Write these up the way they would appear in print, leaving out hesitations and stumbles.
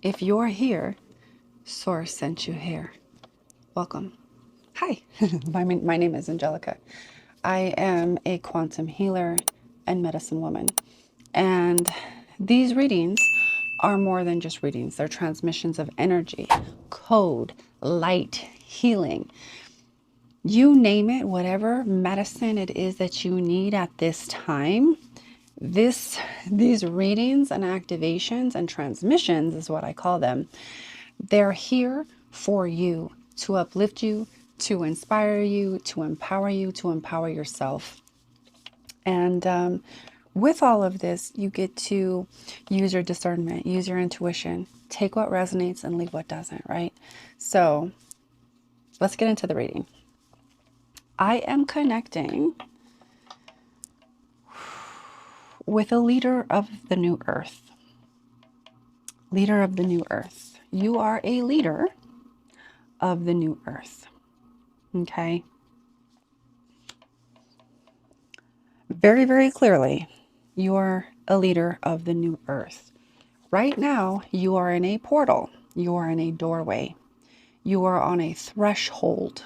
If you're here, Source sent you here. Welcome. Hi, my name is Angelica. I am a quantum healer and medicine woman. And these readings are more than just readings. They're transmissions of energy, code, light, healing. You name it, whatever medicine it is that you need at this time. These readings and activations and transmissions is what I call them. They're here for you, to uplift you, to inspire you, to empower yourself. And with all of this, you get to use your discernment, use your intuition, take what resonates and leave what doesn't, right? So let's get into the reading. I am connecting with a leader of the new earth. Leader of the new earth. You are a leader of the new earth. Okay. Very, very clearly, you are a leader of the new earth. Right now, you are in a portal. You are in a doorway. You are on a threshold.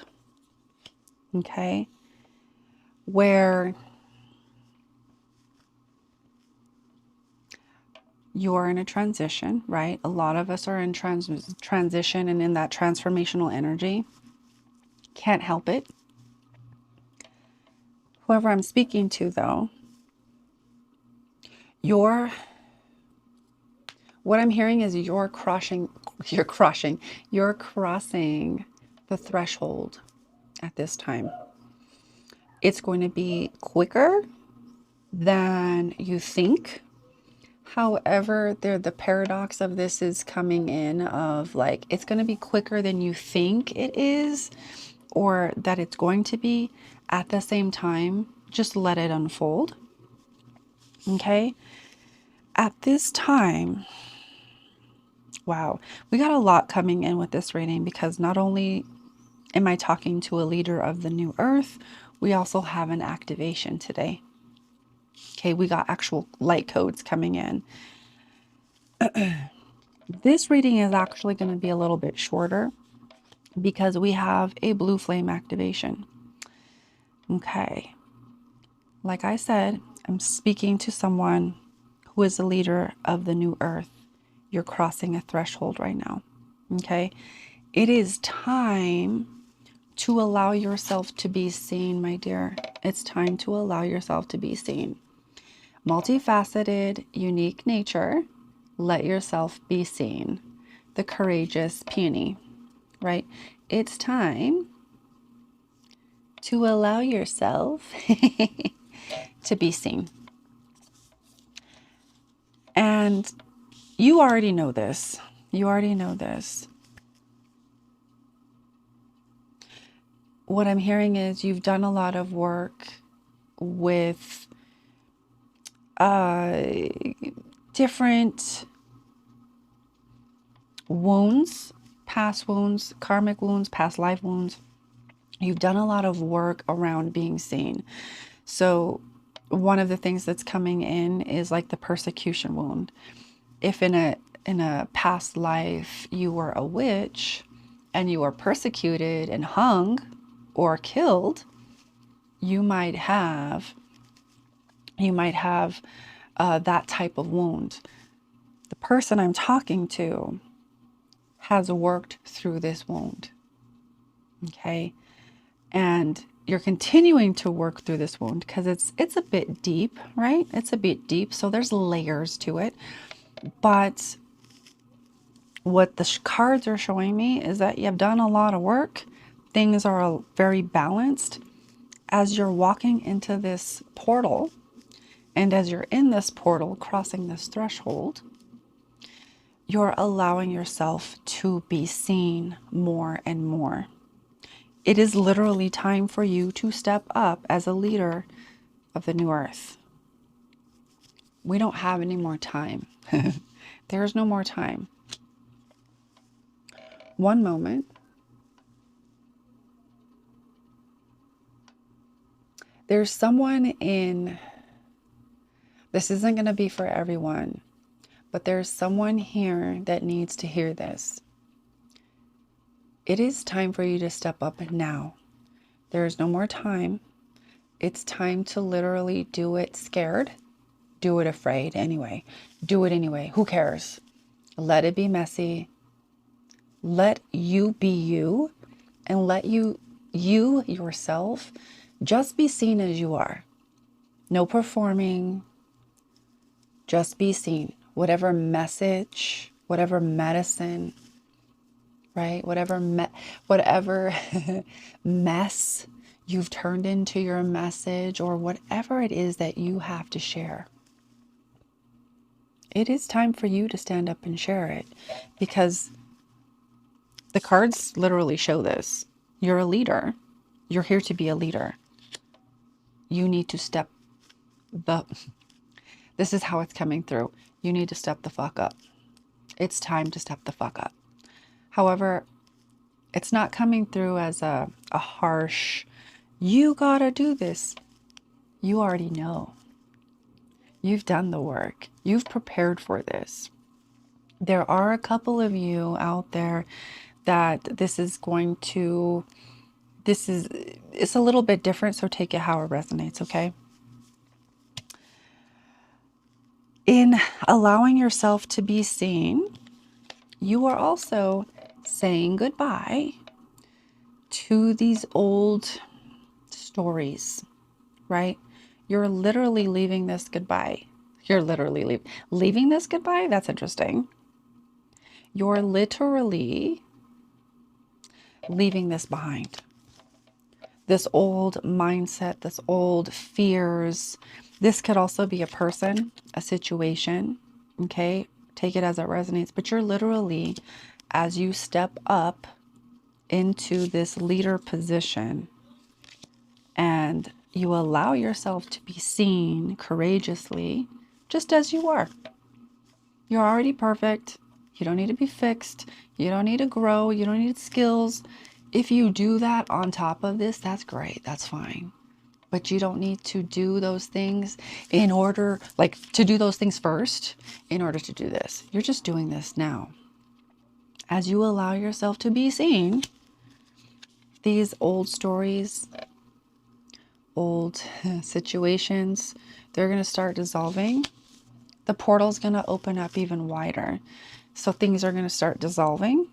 Okay. Where you are in a transition, right? A lot of us are in transition and in that transformational energy. Can't help it. Whoever I'm speaking to, though, what I'm hearing is you're crossing the threshold at this time. It's going to be quicker than you think. However, the paradox of this is coming in of like, it's going to be quicker than you think it is, or that it's going to be. At the same time, just let it unfold. Okay? At this time, wow, we got a lot coming in with this reading, because not only am I talking to a leader of the new earth, we also have an activation today. Okay, we got actual light codes coming in. This reading is actually going to be a little bit shorter because we have a blue flame activation. Okay. Like I said, I'm speaking to someone who is a leader of the new earth. You're crossing a threshold right now. Okay. It is time to allow yourself to be seen, my dear. It's time to allow yourself to be seen. Multifaceted, unique nature. Let yourself be seen. The courageous peony, right? It's time to allow yourself to be seen. And you already know this. You already know this. What I'm hearing is you've done a lot of work with different wounds, past wounds, karmic wounds, past life wounds. You've done a lot of work around being seen. So one of the things that's coming in is like the persecution wound. If in a past life you were a witch and you were persecuted and hung or killed, you might have that type of wound. The person I'm talking to has worked through this wound. Okay. And you're continuing to work through this wound because it's a bit deep, right? It's a bit deep. So there's layers to it. But what the cards are showing me is that you've done a lot of work. Things are very balanced. As you're walking into this portal, and as you're in this portal, crossing this threshold, you're allowing yourself to be seen more and more. It is literally time for you to step up as a leader of the new earth. We don't have any more time. There's no more time. One moment. There's someone in, this isn't going to be for everyone, but there's someone here that needs to hear this. It is time for you to step up now. There is no more time. It's time to literally do it scared. Do it afraid anyway. Do it anyway. Who cares? Let it be messy. Let you be you, and let you yourself just be seen as you are. No performing. Just be seen. Whatever message, whatever medicine, right? Whatever mess you've turned into your message, or whatever it is that you have to share. It is time for you to stand up and share it, because the cards literally show this. You're a leader. You're here to be a leader. You need to step this is how it's coming through. You need to step the fuck up. It's time to step the fuck up. However, it's not coming through as a harsh, you gotta do this. You already know. You've done the work. You've prepared for this. There are a couple of you out there that it's a little bit different, so take it how it resonates, okay? In allowing yourself to be seen, you are also saying goodbye to these old stories, right? You're literally leaving this goodbye. You're literally leaving this goodbye? That's interesting. You're literally leaving this behind. This old mindset, this old fears. This could also be a person, a situation, okay? Take it as it resonates. But you're literally, as you step up into this leader position and you allow yourself to be seen courageously, just as you are. You're already perfect. You don't need to be fixed. You don't need to grow. You don't need skills. If you do that on top of this, that's great. That's fine. But you don't need to do those things in order, like to do those things first in order to do this. You're just doing this now. As you allow yourself to be seen, these old stories, old situations, they're going to start dissolving. The portal's going to open up even wider. So things are going to start dissolving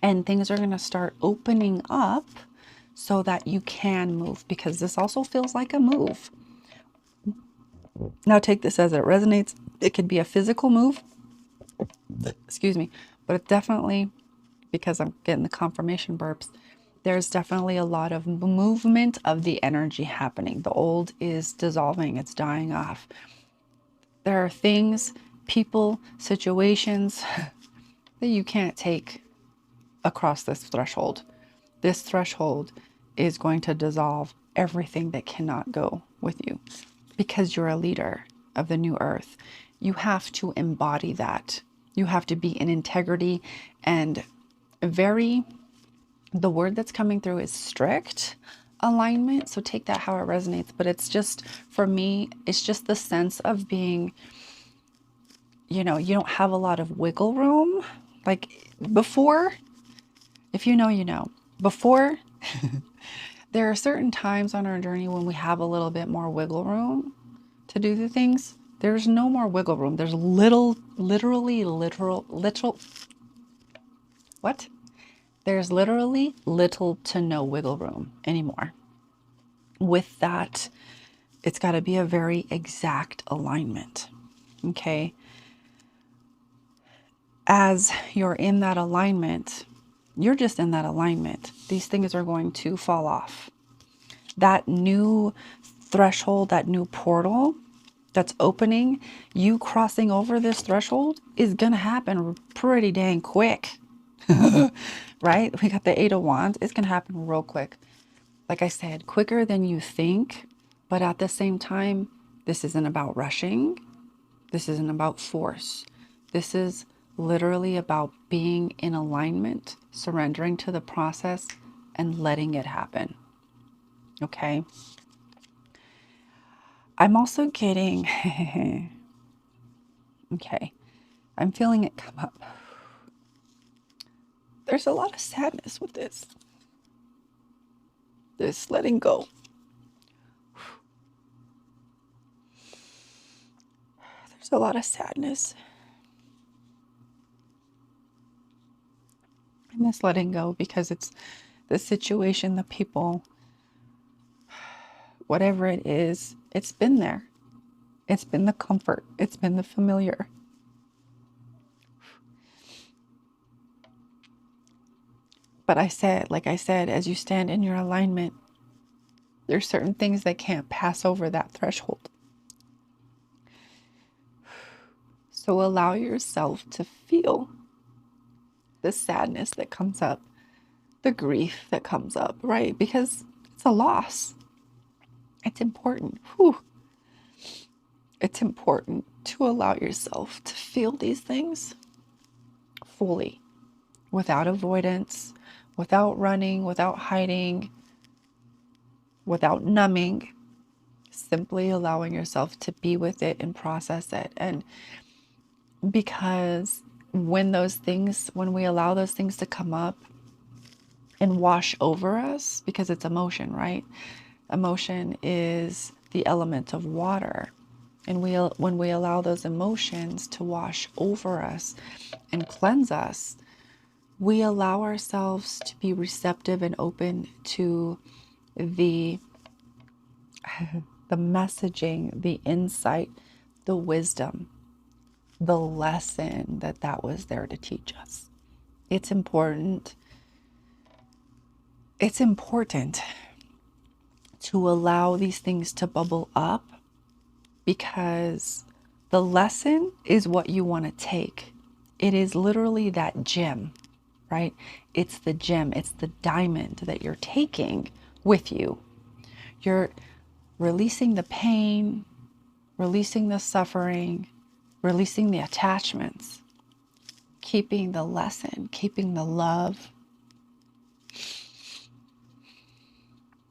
and things are going to start opening up so that you can move, because this also feels like a move. Now take this as it resonates. It could be a physical move, excuse me, but it definitely, because I'm getting the confirmation burps, there's definitely a lot of movement of the energy happening. The old is dissolving, it's dying off. There are things, people, situations that you can't take across this threshold. This threshold is going to dissolve everything that cannot go with you, because you're a leader of the new earth. You have to embody that. You have to be in integrity and the word that's coming through is strict alignment. So take that how it resonates. But it's just, for me, it's just the sense of being, you don't have a lot of wiggle room. Like before, if you know, before, there are certain times on our journey when we have a little bit more wiggle room to do the things. There's no more wiggle room. There's There's literally little to no wiggle room anymore. With that, it's got to be a very exact alignment. Okay. As you're in that alignment, you're just in that alignment. These things are going to fall off. That new threshold, that new portal that's opening, you crossing over this threshold is going to happen pretty dang quick. Right? We got the 8 of Wands. It's going to happen real quick. Like I said, quicker than you think. But at the same time, this isn't about rushing. This isn't about force. This is literally about being in alignment, surrendering to the process, and letting it happen. Okay? I'm also getting Okay, I'm feeling it come up. There's a lot of sadness with this letting go. There's a lot of sadness in this letting go because it's the situation, the people, whatever it is, it's been there. It's been the comfort. It's been the familiar. But like I said, as you stand in your alignment, there's certain things that can't pass over that threshold. So allow yourself to feel the sadness that comes up, the grief that comes up, right? Because it's a loss. It's important. Whew. It's important to allow yourself to feel these things fully, without avoidance, without running, without hiding, without numbing, simply allowing yourself to be with it and process it. And because when we allow those things to come up and wash over us, because it's emotion, right? Emotion is the element of water. And when we allow those emotions to wash over us and cleanse us, we allow ourselves to be receptive and open to the messaging, the insight, the wisdom, the lesson that was there to teach us. It's important. It's important to allow these things to bubble up because the lesson is what you want to take. It is literally that gem, right? It's the gem, it's the diamond that you're taking with you. You're releasing the pain, releasing the suffering, releasing the attachments, keeping the lesson, keeping the love.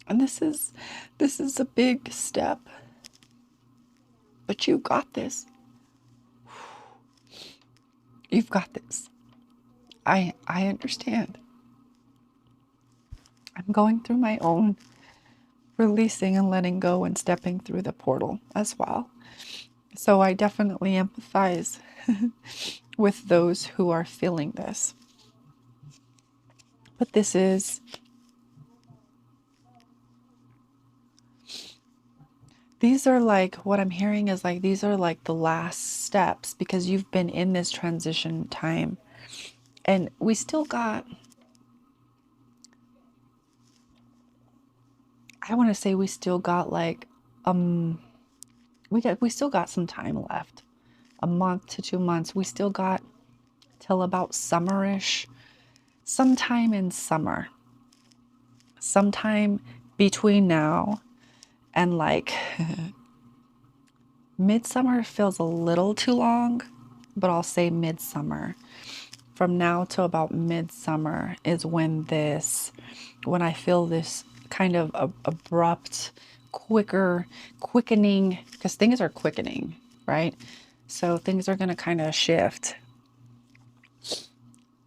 And this is a big step, but you got this. You've got this. I understand. I'm going through my own releasing and letting go and stepping through the portal as well. So I definitely empathize with those who are feeling this. But these are like, what I'm hearing is like, these are like the last steps because you've been in this transition time. And we still got, I want to say we still got like, we still got some time left, a month to 2 months. We still got till about summerish, sometime in summer, sometime between now and like midsummer feels a little too long, but I'll say midsummer. From now to about midsummer is when I feel this kind of abrupt, quickening, because things are quickening, right? So things are going to kind of shift.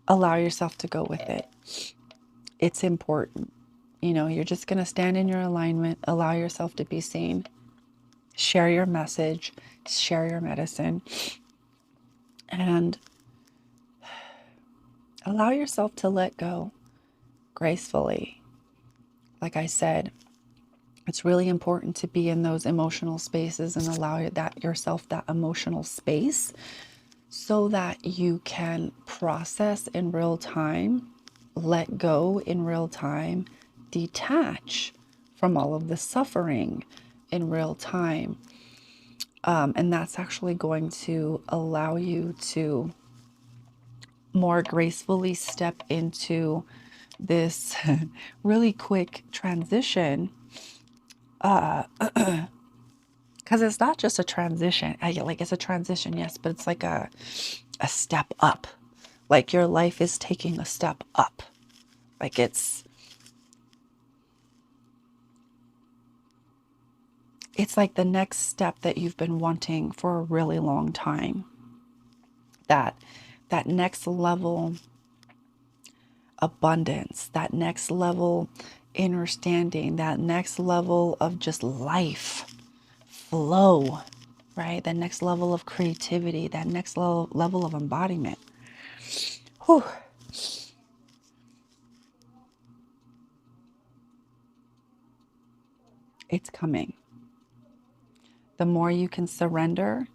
Allow yourself to go with it. It's important. You're just going to stand in your alignment, allow yourself to be seen, share your message, share your medicine, and allow yourself to let go gracefully. Like I said, it's really important to be in those emotional spaces and allow yourself that emotional space so that you can process in real time, let go in real time, detach from all of the suffering in real time. And that's actually going to allow you to more gracefully step into this really quick transition. Because it's not just a transition. It's a transition, yes, but it's like a step up. Like your life is taking a step up. Like it's like the next step that you've been wanting for a really long time. that next level abundance, that next level understanding, that next level of just life flow, right? That next level of creativity, that next level of embodiment. Whew. It's coming. The more you can surrender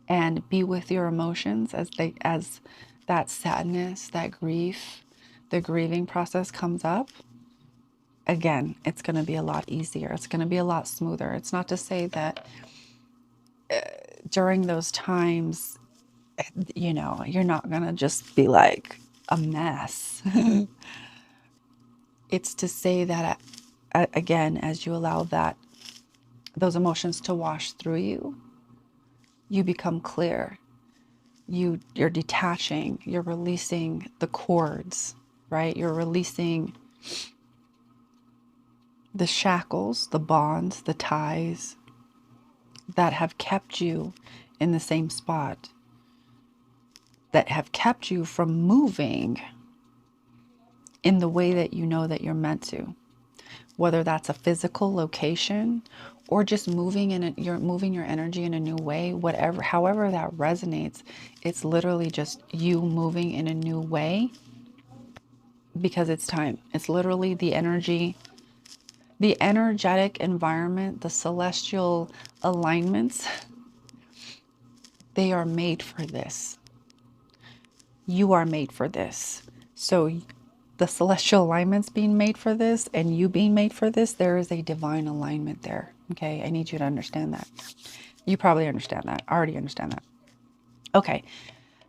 and be with your emotions as that sadness, that grief, the grieving process comes up, again, it's going to be a lot easier. It's going to be a lot smoother. It's not to say that during those times, you're not going to just be like a mess. It's to say that, again, as you allow those emotions to wash through you, you become clear. You're detaching, you're releasing the cords, right? You're releasing the shackles, the bonds, the ties that have kept you in the same spot, that have kept you from moving in the way that you know that you're meant to. Whether that's a physical location or just you're moving your energy in a new way, whatever, however that resonates, it's literally just you moving in a new way because it's time. It's literally the energy, the energetic environment, the celestial alignments. They are made for this. You are made for this. So the celestial alignments being made for this and you being made for this, there is a divine alignment there. Okay, I need you to understand that. You probably understand that. I already understand that. Okay,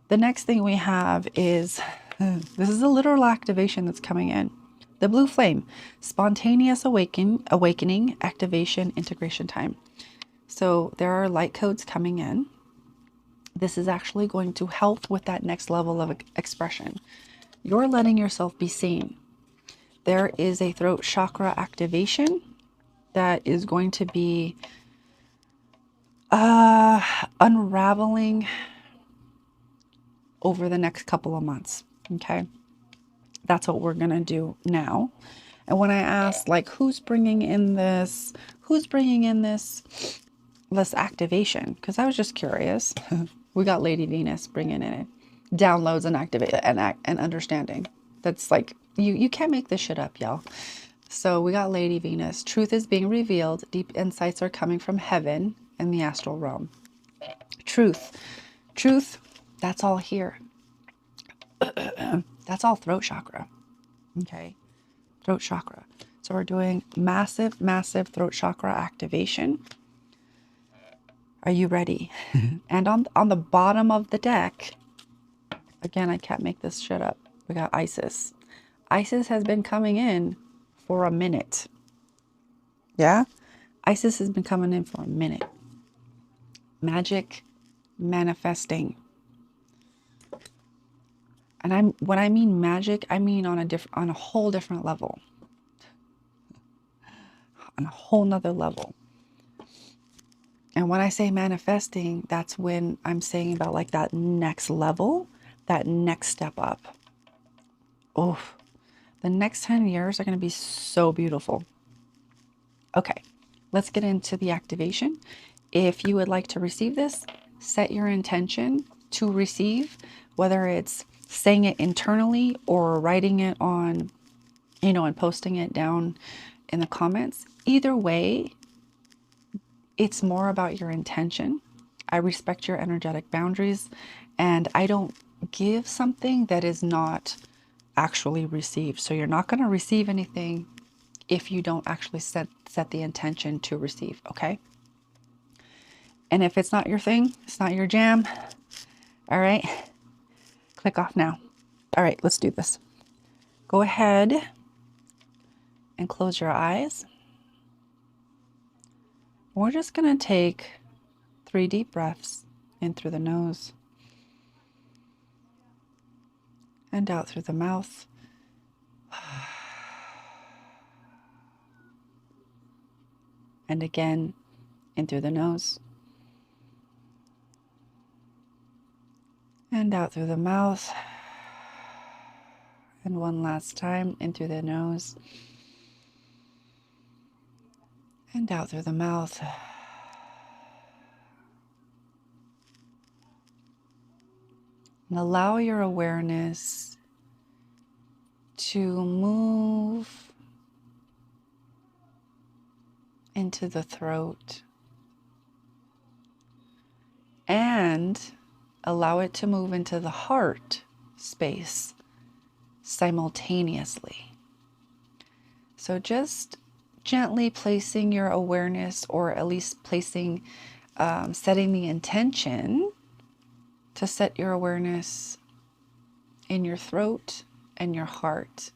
the next thing we have is, this is a literal activation that's coming in. The blue flame, spontaneous awakening, activation, integration time. So there are light codes coming in. This is actually going to help with that next level of expression. You're letting yourself be seen. There is a throat chakra activation that is going to be unraveling over the next couple of months. Okay. That's what we're going to do now. And when I asked, like, who's bringing in this activation? Because I was just curious. We got Lady Venus bringing in it. Downloads and activate and understanding. That's like, you can't make this shit up, y'all. So we got Lady Venus. Truth is being revealed. Deep insights are coming from heaven and the astral realm. Truth, that's all here. That's all throat chakra. Okay. Throat chakra. So we're doing massive, massive throat chakra activation. Are you ready? And on the bottom of the deck, again, I can't make this shit up. We got Isis. Isis has been coming in for a minute. Yeah? Isis has been coming in for a minute. Magic, manifesting. And when I mean magic, I mean on a whole different level. On a whole nother level. And when I say manifesting, that's when I'm saying about like that next level, that next step up. Oh, the next 10 years are going to be so beautiful. Okay, let's get into the activation. If you would like to receive this, set your intention to receive, whether it's saying it internally or writing it on, and posting it down in the comments. Either way, it's more about your intention. I respect your energetic boundaries, and I don't give something that is not actually received. So you're not going to receive anything if you don't actually set the intention to receive, okay? And if it's not your thing, it's not your jam, all right, click off now. All right, let's do this. Go ahead and close your eyes. We're just going to take 3 deep breaths in through the nose and out through the mouth. And again, in through the nose And out through the mouth. And one last time, in through the nose. And out through the mouth. And allow your awareness to move into the throat. And allow it to move into the heart space simultaneously. So just gently placing your awareness, or at least placing, setting the intention to set your awareness in your throat and your heart.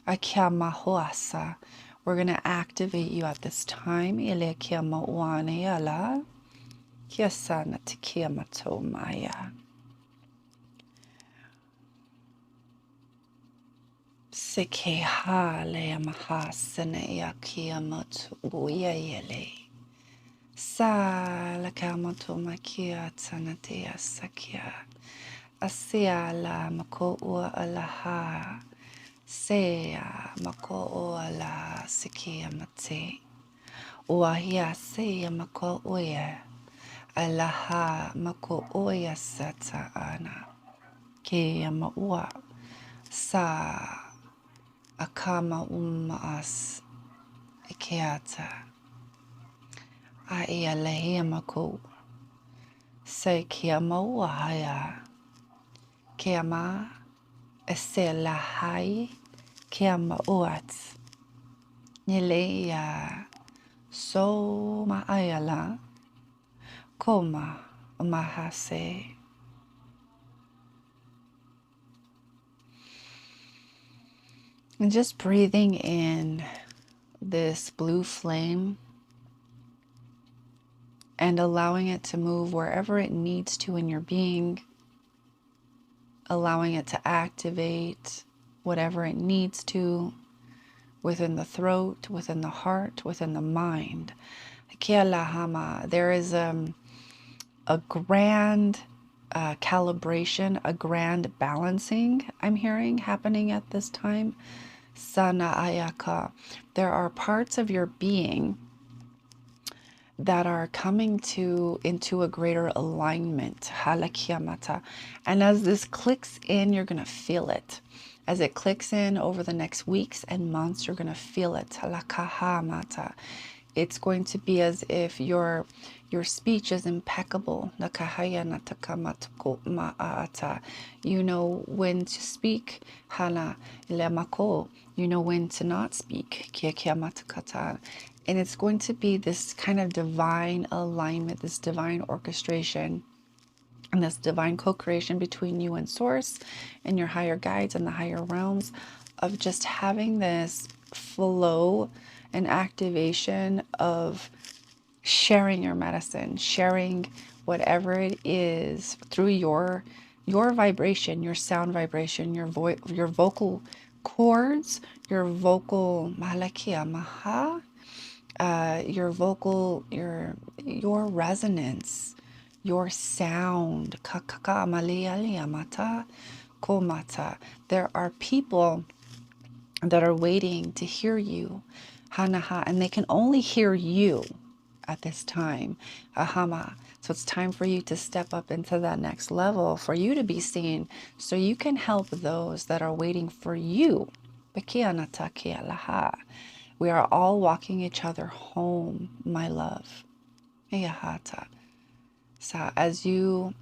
Akia mahoasa. We're going to activate you at this time. Ile kia mauane ala. Kia sana te kia mato maya. Seke ha le maha sene ya kia mato uia yele. Sa la kia mato makia tanatea sakia. Asia la mako ua alaha. Sea mako ua la sikia mate. Uahia sea mako uia. Alaha mako uia sata ana. Kia maua. Sa akama umaas ikiata. Aia lehia mako. Se kia maua haya. Kia ma ese lahai. Kia mauat. Nilea. So maayala. Koma mahase. And just breathing in this blue flame and allowing it to move wherever it needs to in your being, allowing it to activate whatever it needs to within the throat, within the heart, within the mind. There is a grand calibration, a grand balancing I'm hearing happening at this time. Sana ayaka. There are parts of your being that are coming into a greater alignment. Halakiamata. And as this clicks in, you're going to feel it. As it clicks in over the next weeks and months, you're going to feel it. Halakahamata. It's going to be as if your speech is impeccable. You know when to speak. You know when to not speak. And it's going to be this kind of divine alignment, this divine orchestration, and this divine co-creation between you and Source and your higher guides and the higher realms, of just having this flow and activation of sharing your medicine, sharing whatever it is through your vibration, your sound vibration, your vocal cords, your vocal malakia maha, your vocal, your resonance, your sound. Kakaka malia mata komata. There are people that are waiting to hear you, hanaha, and they can only hear you at this time, ahama. So it's time for you to step up into that next level, for you to be seen, so you can help those that are waiting for you. We are all walking each other home, my love. So as you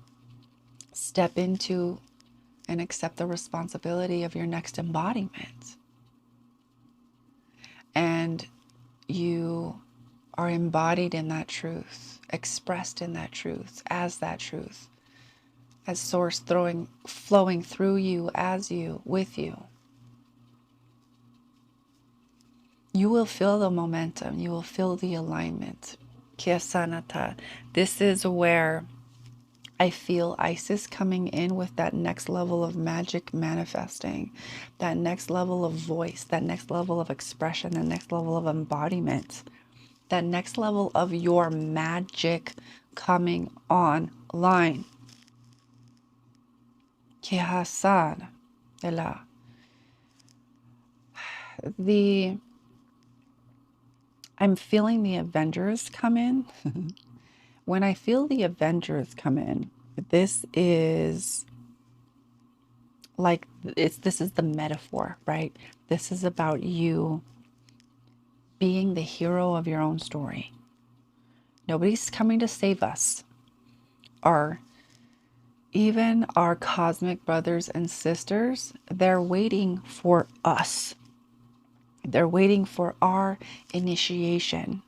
step into and accept the responsibility of your next embodiment, and you are embodied in that truth, expressed in that truth, as Source flowing through you, as you, with you, you will feel the momentum, you will feel the alignment. Kiasanata. This is where I feel Isis coming in with that next level of magic manifesting, that next level of voice, that next level of expression, that next level of embodiment, that next level of your magic coming online. Kihasan. Ela. I'm feeling the Avengers come in. When I feel the Avengers come in, this is like, this is the metaphor, right? This is about you being the hero of your own story. Nobody's coming to save us. Even our cosmic brothers and sisters, they're waiting for us. They're waiting for our initiation,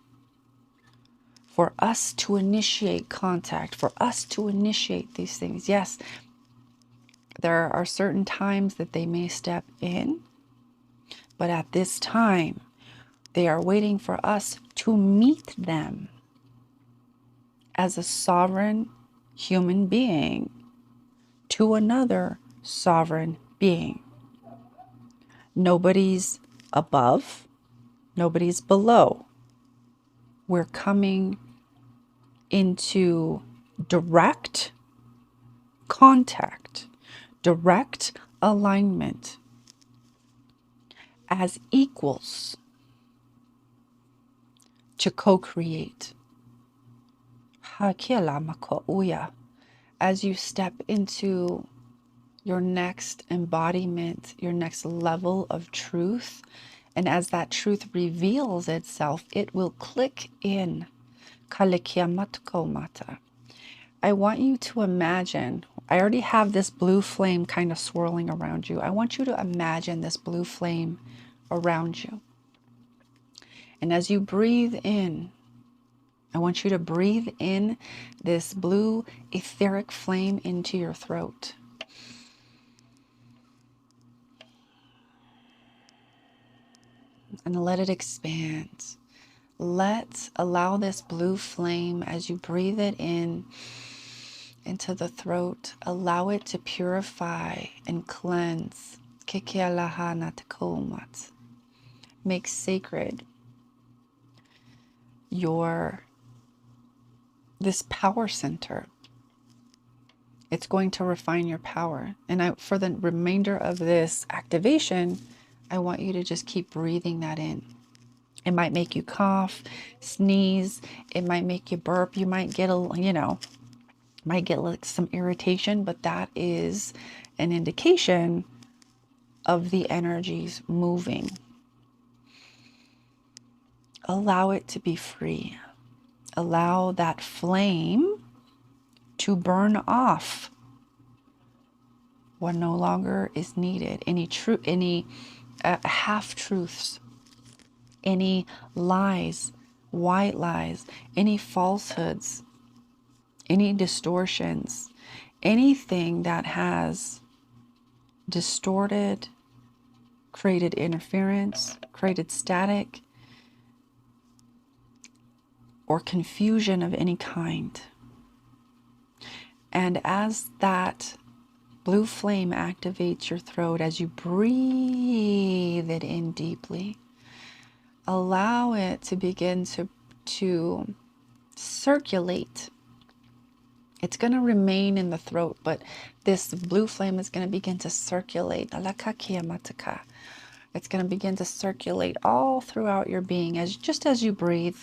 for us to initiate contact, for us to initiate these things. Yes, there are certain times that they may step in, but at this time, they are waiting for us to meet them as a sovereign human being to another sovereign being. Nobody's above, nobody's below. We're coming into direct contact, direct alignment as equals to co-create. As you step into your next embodiment, your next level of truth, and as that truth reveals itself, it will click in. I want you to imagine, I already have this blue flame kind of swirling around you. I want you to imagine this blue flame around you. And as you breathe in, I want you to breathe in this blue etheric flame into your throat. And let it expand. Allow this blue flame, as you breathe it in into the throat, allow it to purify and cleanse. Make sacred this power center. It's going to refine your power. And for the remainder of this activation, I want you to just keep breathing that in. It might make you cough, sneeze. It might make you burp. You might get might get like some irritation, but that is an indication of the energies moving. Allow it to be free. Allow that flame to burn off what no longer is needed. Any half-truths, any lies, white lies, any falsehoods, any distortions, anything that has distorted, created interference, created static, or confusion of any kind. And as that blue flame activates your throat, as you breathe it in deeply, allow it to begin to circulate. It's going to remain in the throat, but this blue flame is going to begin to circulate. It's going to begin to circulate all throughout your being, just as you breathe.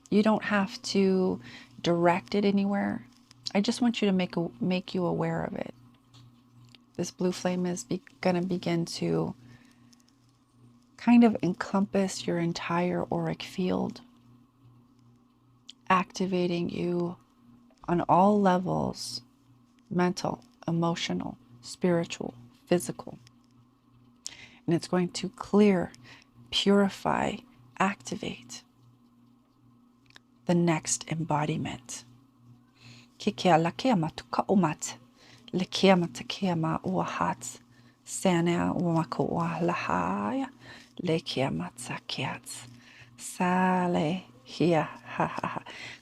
You don't have to direct it anywhere. I just want you to make you aware of it. This blue flame is going to begin to kind of encompass your entire auric field, activating you on all levels: mental, emotional, spiritual, physical. And it's going to clear, purify, activate the next embodiment.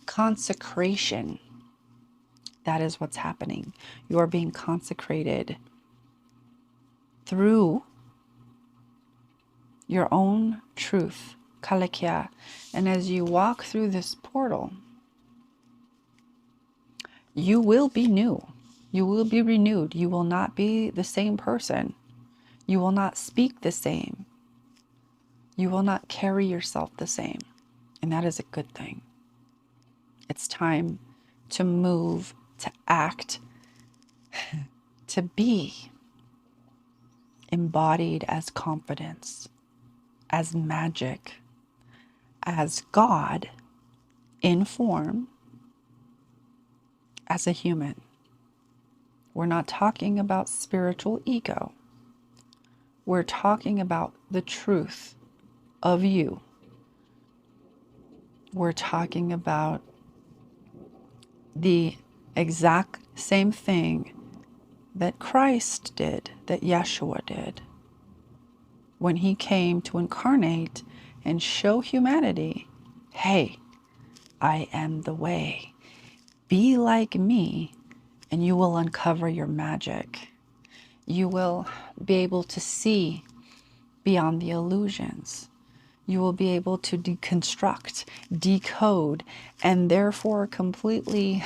Consecration. That is what's happening. You are being consecrated through your own truth. Kalekya. And as you walk through this portal, you will be new. You will be renewed. You will not be the same person. You will not speak the same. You will not carry yourself the same. And that is a good thing. It's time to move, to act, to be embodied as confidence, as magic, as God in form, as a human. We're not talking about spiritual ego. We're talking about the truth of you. We're talking about the exact same thing that Christ did, that Yeshua did, when he came to incarnate and show humanity, hey, I am the way. Be like me, and you will uncover your magic. You will be able to see beyond the illusions. You will be able to deconstruct, decode, and therefore completely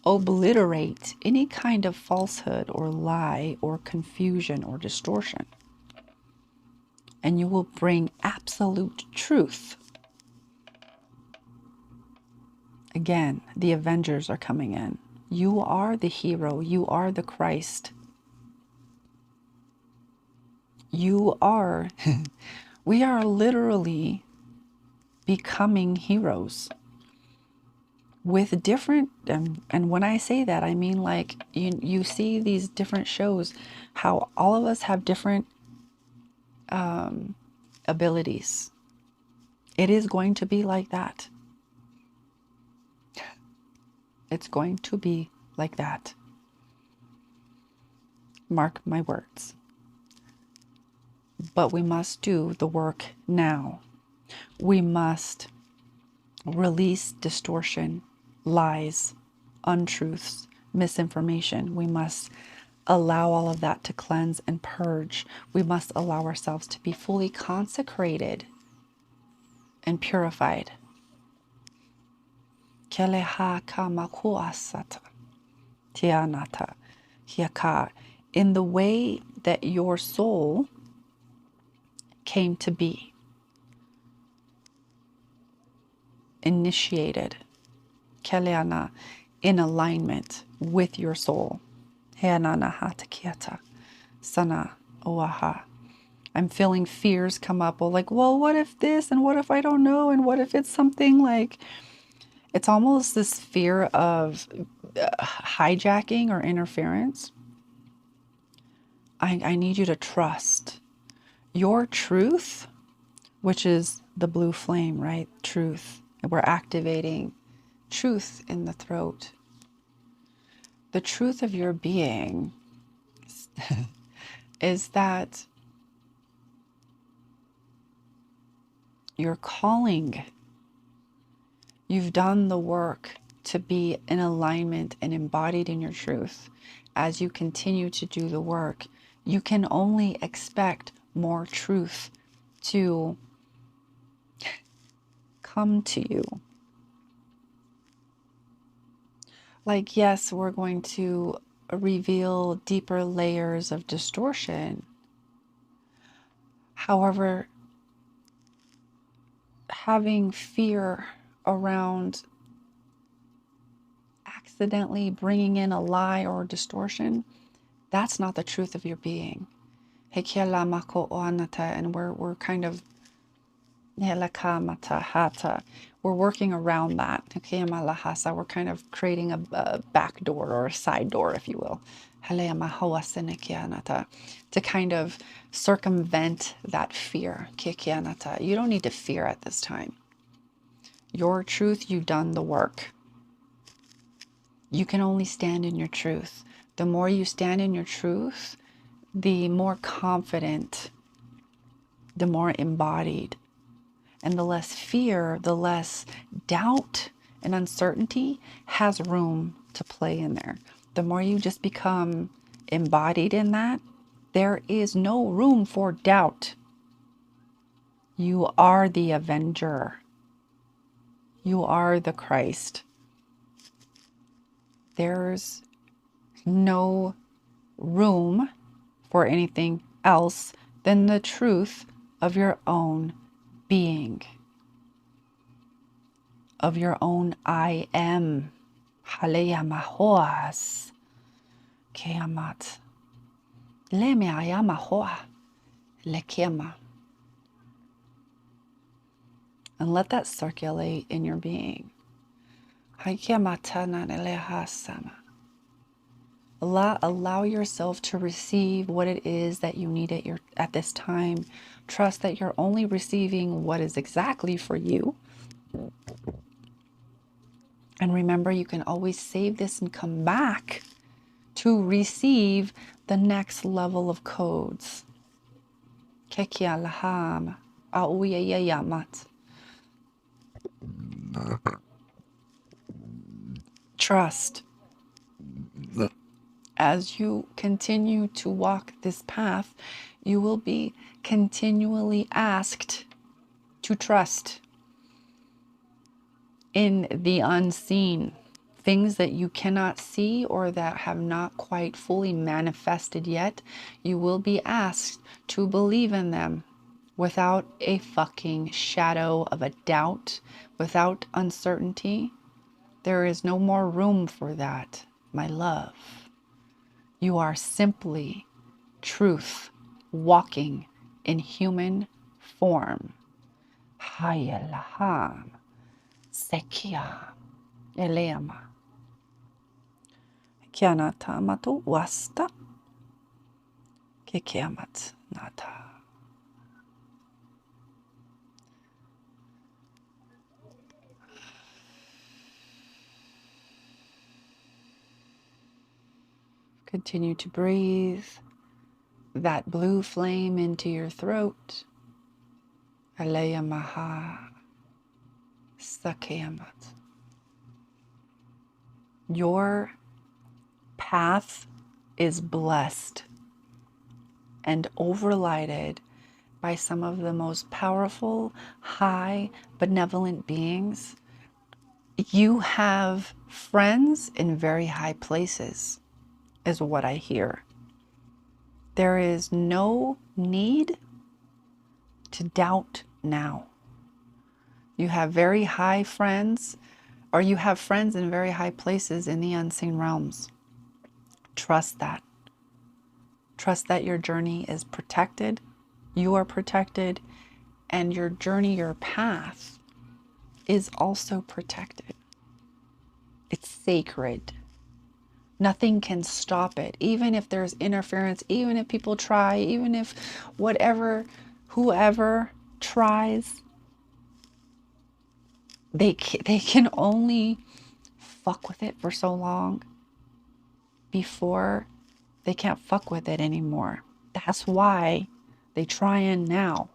obliterate any kind of falsehood or lie or confusion or distortion. And you will bring absolute truth. Again, the Avengers are coming in. You are the hero. You are the Christ. You are, we are literally becoming heroes with different, and when I say that, I mean like you see these different shows, how all of us have different abilities. It is going to be like that. It's going to be like that. Mark my words. But we must do the work now. We must release distortion, lies, untruths, misinformation. We must allow all of that to cleanse and purge. We must allow ourselves to be fully consecrated and purified. In the way that your soul came to be, initiated, in alignment with your soul. I'm feeling fears come up. Well, like, well, what if this, and what if I don't know, and what if it's something like, it's almost this fear of hijacking or interference. I need you to trust your truth, which is the blue flame, right? Truth. And we're activating truth in the throat. The truth of your being is that your calling, you've done the work to be in alignment and embodied in your truth. As you continue to do the work, you can only expect more truth to come to you. Like, yes, we're going to reveal deeper layers of distortion. However, having fear around accidentally bringing in a lie or distortion, that's not the truth of your being. And we're kind of, we're working around that. We're kind of creating a back door or a side door, if you will, to kind of circumvent that fear. You don't need to fear at this time. Your truth, you've done the work. You can only stand in your truth. The more you stand in your truth, the more confident, the more embodied, and the less fear, the less doubt and uncertainty has room to play in there. The more you just become embodied in that, there is no room for doubt. You are the Avenger. You are the Christ. There's no room for anything else than the truth of your own being, of your own I am. Haleya mahoas. Keamat. Leme ayamahoa. Lekema. And let that circulate in your being. Allow yourself to receive what it is that you need at this time. Trust that you're only receiving what is exactly for you. And remember, you can always save this and come back to receive the next level of codes. Trust. As you continue to walk this path, you will be continually asked to trust in the unseen, things that you cannot see or that have not quite fully manifested yet. You will be asked to believe in them without a fucking shadow of a doubt, without uncertainty. There is no more room for that, my love. You are simply truth walking in human form. Hayalaham Sekia Eleama Kianata Matu Wasta Kekiamat Nata. Continue to breathe that blue flame into your throat. Aleya Maha Sakeamat. Your path is blessed and overlighted by some of the most powerful, high, benevolent beings. You have friends in very high places, is what I hear. There is no need to doubt now. You have very high friends, or you have friends in very high places in the unseen realms. Trust that. Trust that your journey is protected, you are protected, and your journey, your path is also protected. It's sacred. Nothing can stop it. Even if there's interference, even if people try, even if whoever tries, they can only fuck with it for so long before they can't fuck with it anymore. That's why they try in now.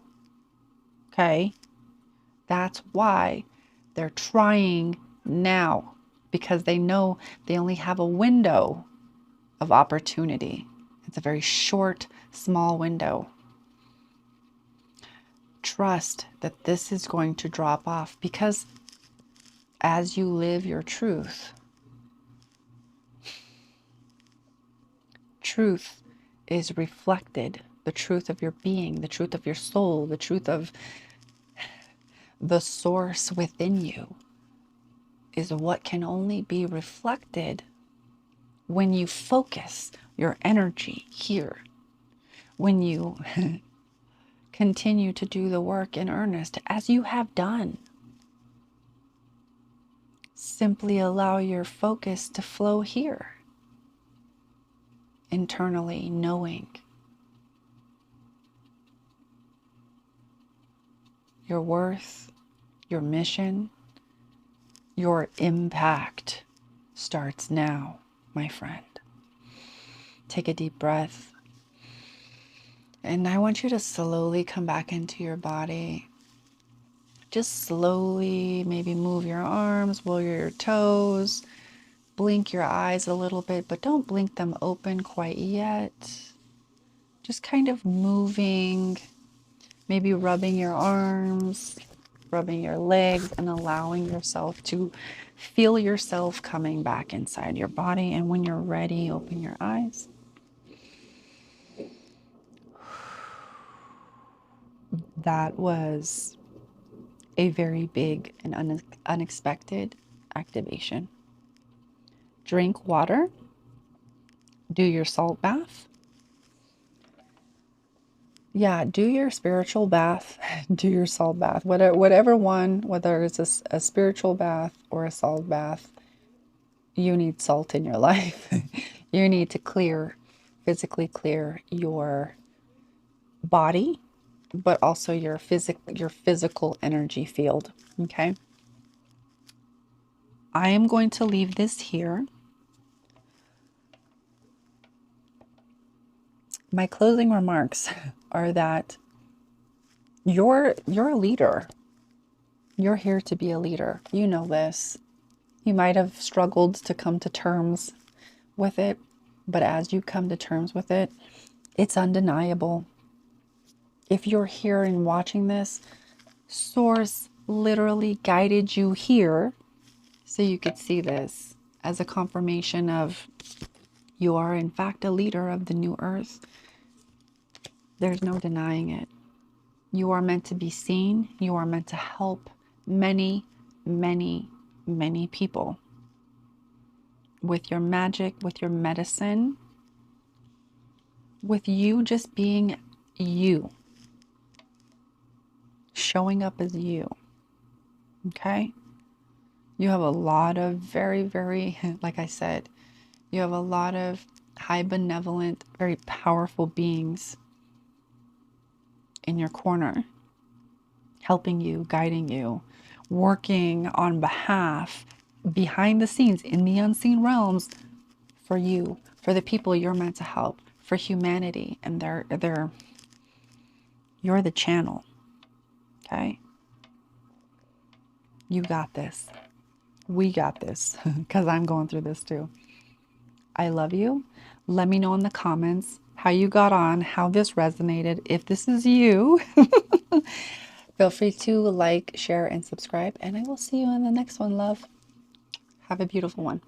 Okay? That's why they're trying now, because they know they only have a window of opportunity. It's a very short, small window. Trust that this is going to drop off, because as you live your truth, truth is reflected. The truth of your being, the truth of your soul, the truth of the source within you is what can only be reflected when you focus your energy here, when you continue to do the work in earnest as you have done. Simply allow your focus to flow here, internally knowing your worth, your mission, your impact starts now, my friend. Take a deep breath. And I want you to slowly come back into your body. Just slowly, maybe move your arms, wiggle your toes, blink your eyes a little bit, but don't blink them open quite yet. Just kind of moving, maybe rubbing your arms, rubbing your legs and allowing yourself to feel yourself coming back inside your body. And when you're ready, open your eyes. That was a very big and unexpected activation. Drink water. Do your salt bath. Yeah, do your spiritual bath, do your salt bath, whatever one, whether it's a spiritual bath or a salt bath, you need salt in your life. You need to physically clear your body, but also your physical energy field. Okay. I am going to leave this here. My closing remarks are that you're a leader. You're here to be a leader. You know this. You might have struggled to come to terms with it, but as you come to terms with it, it's undeniable. If you're here and watching this, Source literally guided you here so you could see this as a confirmation of you are in fact a leader of the new earth. There's no denying it. You are meant to be seen. You are meant to help many, many, many people with your magic, with your medicine, with you just being you, showing up as you. Okay? You have a lot of very, like I said, you have a lot of high benevolent, very powerful beings in your corner, helping you, guiding you, working on behalf, behind the scenes, in the unseen realms, for you, for the people you're meant to help, for humanity, and you're the channel. Okay? You got this. We got this, because I'm going through this too. I love you. Let me know in the comments how you got on, how this resonated. If this is you, feel free to like, share, and subscribe. And I will see you on the next one, love. Have a beautiful one.